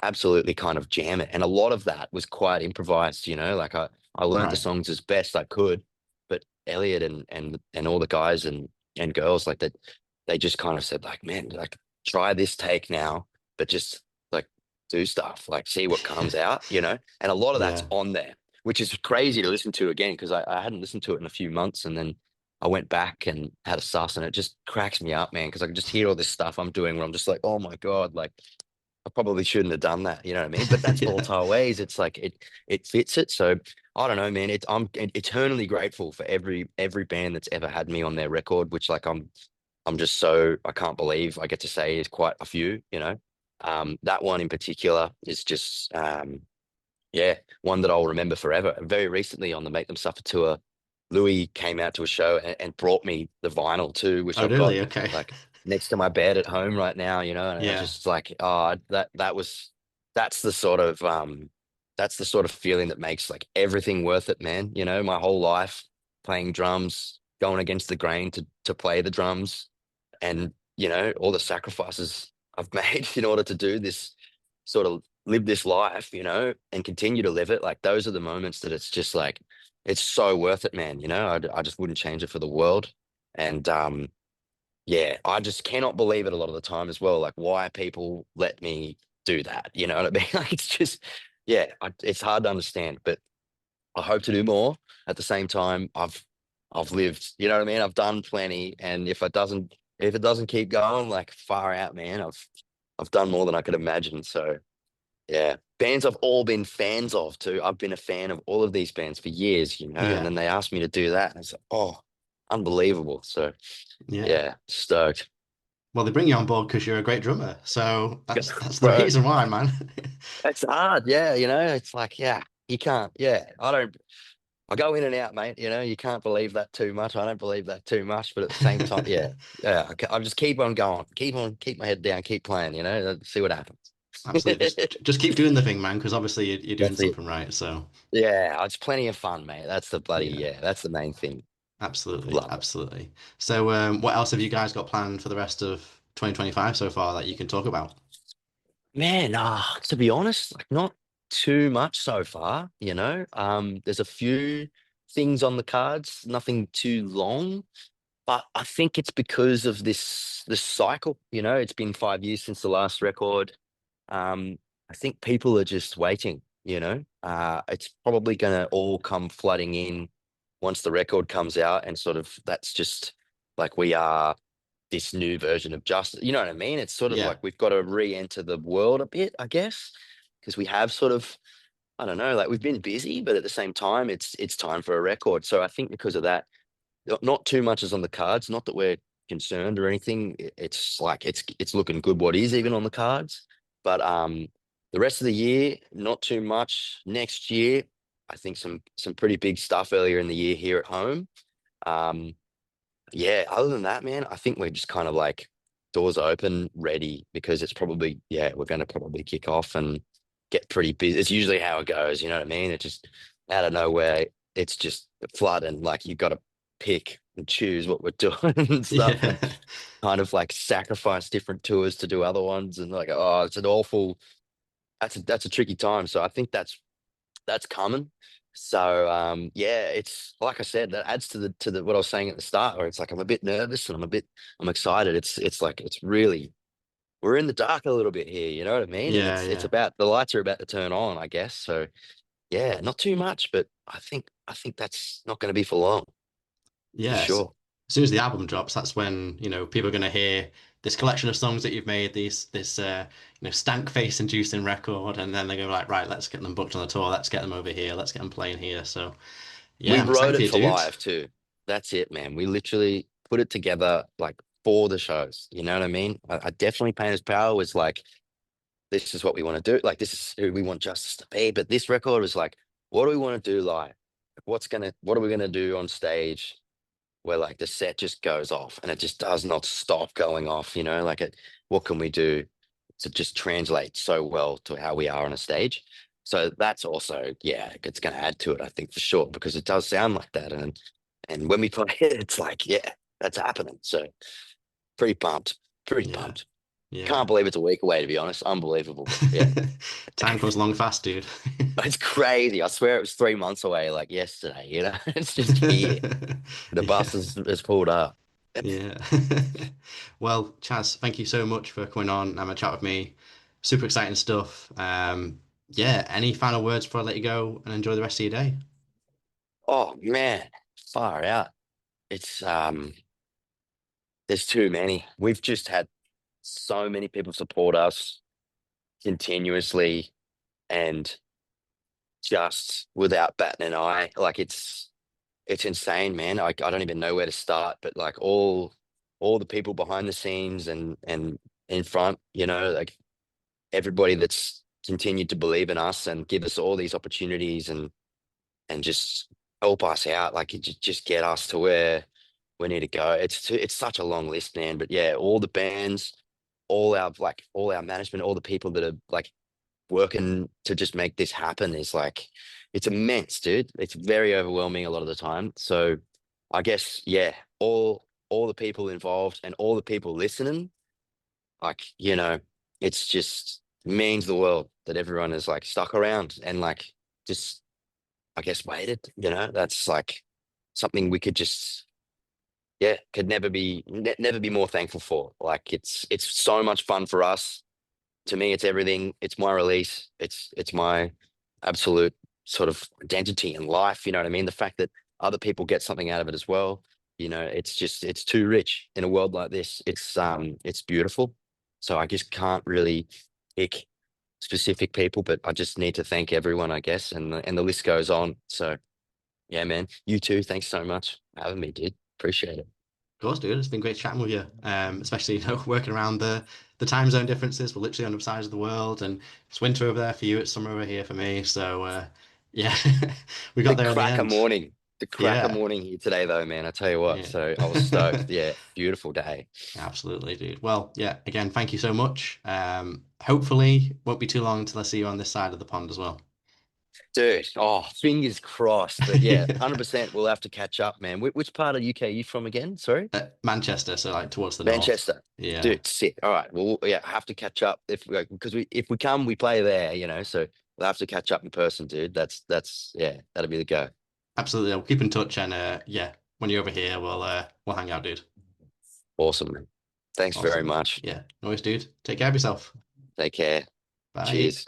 Speaker 2: absolutely kind of jam it. And a lot of that was quite improvised, like I learned the
Speaker 1: Right.
Speaker 2: songs as best I could, but Elliot and all the guys and girls like that, they just kind of said like, man, like try this take now, but just like do stuff, like see what comes out, and a lot of that's
Speaker 1: Yeah.
Speaker 2: on there, which is crazy to listen to again because I hadn't listened to it in a few months, and then I went back and had a suss, and it just cracks me up, man, because I can just hear all this stuff I'm doing where I'm just like, oh my God, like I probably shouldn't have done that, you know what I mean? But that's
Speaker 1: Yeah.
Speaker 2: Volatile Ways. It's like it fits it. So I don't know, man. I'm eternally grateful for every band that's ever had me on their record, which like I'm just so I can't believe I get to say is quite a few. That one in particular is just yeah, one that I'll remember forever. Very recently on the Make Them Suffer tour, Louis came out to a show and brought me the vinyl too, which
Speaker 1: Oh,
Speaker 2: I've got
Speaker 1: really? Okay.
Speaker 2: like next to my bed at home right now, and I
Speaker 1: Yeah.
Speaker 2: just like, oh, that's the sort of that's the sort of feeling that makes like everything worth it, man. My whole life playing drums, going against the grain to play the drums, and all the sacrifices I've made in order to do this sort of live this life, and continue to live it. Like those are the moments that it's just like it's so worth it, man. I just wouldn't change it for the world. And yeah, I just cannot believe it a lot of the time as well. Like why people let me do that. You know what I mean? Like it's just yeah, it's hard to understand, but I hope to do more. At the same time, I've lived, you know what I mean? I've done plenty, and if it doesn't keep going, like far out, man, I've done more than I could imagine. So yeah, bands I've all been fans of too. I've been a fan of all of these bands for years, and
Speaker 1: Yeah.
Speaker 2: then they asked me to do that, and it's like, oh, unbelievable. So
Speaker 1: Yeah.
Speaker 2: yeah, stoked.
Speaker 1: Well, they bring you on board because you're a great drummer. So that's the
Speaker 2: Bro,
Speaker 1: reason why, man.
Speaker 2: it's hard. Yeah, it's like, yeah, you can't. Yeah, I go in and out, mate. You can't believe that too much. I don't believe that too much, but at the same time, yeah, yeah. I just keep on going, keep my head down, keep playing. See what happens.
Speaker 1: Absolutely. Just keep doing the thing, man, because obviously you're doing
Speaker 2: That's it.
Speaker 1: something right. So
Speaker 2: Yeah, it's plenty of fun, mate. That's the bloody
Speaker 1: yeah,
Speaker 2: yeah. That's the main thing.
Speaker 1: absolutely,
Speaker 2: Love it,
Speaker 1: absolutely. So what else have you guys got planned for the rest of 2025 so far that you can talk about?
Speaker 2: man. To be honest, like not too much so far. There's a few things on the cards, nothing too long. But I think it's because of this cycle. It's been 5 years since the last record. I think people are just waiting. It's probably going to all come flooding in once the record comes out, and sort of that's just like we are this new version of justice. You know what I mean? It's sort of
Speaker 1: Yeah,
Speaker 2: like we've got to re-enter the world a bit, I guess, because we have sort of I don't know, like we've been busy, but at the same time, it's time for a record. So I think because of that not too much is on the cards. Not that we're concerned or anything. It's like it's looking good what is even on the cards. But the rest of the year, not too much. Next year, I think some pretty big stuff earlier in the year here at home. Um, yeah, other than that, man, I think we're just kind of like doors open, ready because it's probably yeah, we're going to probably kick off and get pretty busy. It's usually how it goes, you know what I mean? It just out of nowhere, it's just flood and like you got to pick and choose what we're doing and stuff
Speaker 1: yeah,
Speaker 2: and kind of like sacrifice different tours to do other ones and like oh, it's an awful that's a tricky time. So I think that's coming. So yeah, it's like I said, that adds to the what I was saying at the start, where it's like I'm a bit nervous and I'm excited. It's like it's really we're in the dark a little bit here, you know what I mean? And
Speaker 1: yeah,
Speaker 2: it's
Speaker 1: yeah,
Speaker 2: about the lights are about to turn on, I guess. So yeah, not too much, but I think that's not going to be for long, for
Speaker 1: yeah.
Speaker 2: sure.
Speaker 1: As soon as the album drops, that's when people are going to hear this collection of songs that you've made, this stank face inducing record, and then they go like, right, let's get them booked on the tour, let's get them over here, let's get them playing here. So
Speaker 2: We
Speaker 1: yeah, I'm
Speaker 2: wrote
Speaker 1: excited for
Speaker 2: it
Speaker 1: you,
Speaker 2: for
Speaker 1: dude.
Speaker 2: live too. That's it, man. We literally put it together like for the shows. You know what I mean? I definitely Pain is Power was like, this is what we want to do. Like, this is who we want Justice to be. But this record was like, what do we want to do live? What are we gonna do on stage where like the set just goes off and it just does not stop going off, like what can we do to just translate so well to how we are on a stage? So that's also, yeah, it's gonna add to it, I think, for sure, because it does sound like that. And when we play it, it's like, yeah, that's happening. So pretty pumped, pretty
Speaker 1: Yeah,
Speaker 2: pumped.
Speaker 1: yeah.
Speaker 2: Can't believe it's a week away, to be honest. Unbelievable. Yeah.
Speaker 1: Time goes long fast, dude.
Speaker 2: It's crazy. I swear it was 3 months away, like yesterday, It's just here. The
Speaker 1: Yeah,
Speaker 2: bus has pulled up.
Speaker 1: yeah. Well, Chaz, thank you so much for coming on and having a chat with me. Super exciting stuff. Yeah, any final words before I let you go and enjoy the rest of your day?
Speaker 2: Oh man, far out. It's there's too many. We've just had so many people support us continuously and just without batting an eye. Like it's insane, man. I don't even know where to start, but like all the people behind the scenes and in front, like everybody that's continued to believe in us and give us all these opportunities and just help us out, like just get us to where we need to go. It's such a long list, man. But yeah, all the bands, all our management, all the people that are like working to just make this happen is like it's immense, dude. It's very overwhelming a lot of the time. So I guess, yeah, all the people involved and all the people listening, like, it's just means the world that everyone is like stuck around and like just I guess waited, that's like something we could just, yeah, could never be more thankful for. Like it's so much fun for us. To me, it's everything. It's my release. It's my absolute sort of identity in life. You know what I mean? The fact that other people get something out of it as well. It's too rich in a world like this. It's beautiful. So I just can't really pick specific people, but I just need to thank everyone, I guess, and the list goes on. So yeah, man, you too. Thanks so much for having me, dude. Appreciate it.
Speaker 1: Of course, dude. It's been great chatting with you. Especially working around the time zone differences. We're literally on the sides of the world, and it's winter over there for you. It's summer over here for me. So yeah, we got
Speaker 2: The
Speaker 1: there in the
Speaker 2: cracker
Speaker 1: end.
Speaker 2: morning. The cracker
Speaker 1: Yeah,
Speaker 2: morning here today, though, man. I tell you what.
Speaker 1: yeah.
Speaker 2: So I was stoked. Yeah, beautiful day,
Speaker 1: Absolutely, dude. Well, yeah. Again, thank you so much. Hopefully, won't be too long until I see you on this side of the pond as well.
Speaker 2: dude. Oh, fingers crossed. But yeah, 100%. We'll have to catch up, man. Which part of the UK are you from again? Sorry.
Speaker 1: Manchester, so like towards the north.
Speaker 2: Manchester.
Speaker 1: Yeah,
Speaker 2: Dude, sick. All right. Well, yeah, have to catch up because if we come, we play there, so we'll have to catch up in person, dude. That's yeah, that'll be the go.
Speaker 1: absolutely. I'll keep in touch, and yeah, when you're over here, we'll hang out, dude.
Speaker 2: Awesome, man. Thanks very
Speaker 1: Awesome.
Speaker 2: much.
Speaker 1: Yeah, no worries, dude. Take care of yourself.
Speaker 2: Take care.
Speaker 1: Bye.
Speaker 2: Cheers.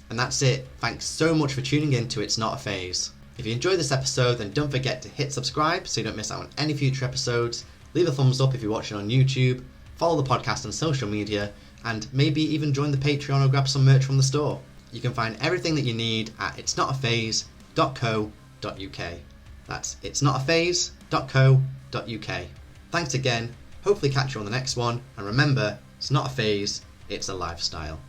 Speaker 1: And that's it. Thanks so much for tuning in to It's Not a Phase. If you enjoyed this episode, then don't forget to hit subscribe so you don't miss out on any future episodes. Leave a thumbs up if you're watching on YouTube. Follow the podcast on social media, and maybe even join the Patreon or grab some merch from the store. You can find everything that you need at itsnotaphase.co.uk. That's itsnotaphase.co.uk. Thanks again. Hopefully catch you on the next one, and remember, it's not a phase, it's a lifestyle.